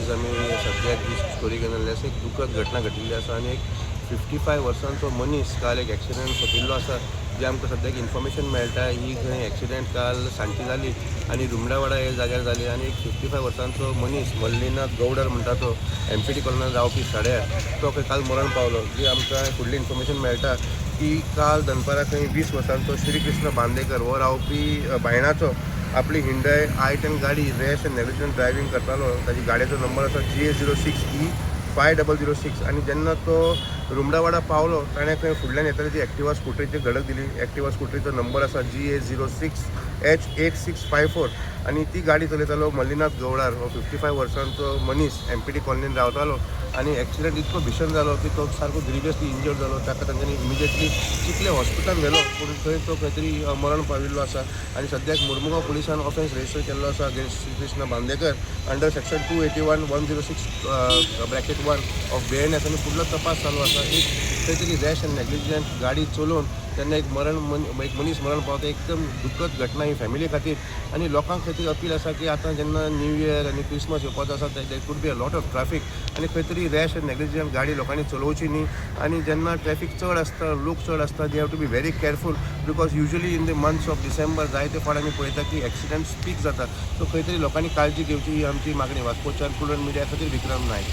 आयज आमी सद्याक जी स्टोरी घेवन आयिल्ली आसा एक दुखद घटना घटिल्ली आसा आनी एक 55 वर्सांचो मनीस काल एक एक्सिडेंट फटिल्लो आसा जे आमकां सद्याक इन्फॉर्मेशन मेळटा ही खंय एक्सिडेंट काल सांजची जाली आनी रुमडावाडा ह्या जाग्यार जाली आनी एक 55 वर्सांचो मनीस मल्लीनाथ गौडर म्हणटा तो MPT कॉलनीन रावपी साड्यार तो खंय काल मरण पावलो जी आमकां फुडली इन्फॉर्मेशन मेळटा की काल दनपारां खंय 20 वर्सांचो श्रीकृष्ण बांदेकर हो रावपी बायणाचो आपली हिंडाय I10 गाडी रॅश एंड नेग्लिजंट ड्रायव्हिंग करतालो ताजी गाडयेचो नंबर आसा GA06E5006 आनी जेन्ना तो रुमडावाडा पावलो ताणें खंय फुडल्यान येताली ती एक्टिवा स्कूटरीची धडक दिली एक्टिवा स्कूटरीचो नंबर आसा GA06H8654 आनी ती गाडी चलयतालो मल्लीनाथ गौडार हो 55 वर्सांचो मनीस MPT कॉलनीन रावतालो आनी एक्सिडेंट इतको भिशण जालो की तो सारको ग्रिवियसली इंजर्ड जालो ताका तांच्यांनी इमिजिएटली चिखले हॉस्पिटलांत व्हेलो पूण थंय तो खंय तरी मरण पाविल्लो आसा आनी सद्याक मुर्मुगांव पुलिसान ऑफेन्स रजिस्टर केल्लो आसा against Shrikrishna Bandekar under section 281-106(1) of BNS आनी फुडलो तपास चालू आसा एक खंय तरी रॅश एंड नेग्लिजंट गाडी चलोवन तेन्ना एक मनीस मरण पावता एकदम दुखद घटना ही फॅमिली खातीर आनी लोकांक खंय तरी अपील आसा की आतां जेन्ना न्यू इयर आनी क्रिसमस येवपाचो आसा there could be a lot of traffic आनी खंय तरी रॅश एंड नेग्लिजंट गाडी लोकांनी चलोवची न्ही आनी जेन्ना ट्रॅफिक चड आसता लोक चड आसता they have to be very careful because usually in the months of December जायते फावट आमी पळयता की एक्सिडेंट स्पीक जाता सो खंय तरी लोकांनी काळजी घेवची ही आमची मागणी वास्कोच्यान प्रुडंट मिडिया खातीर विक्रम नायक.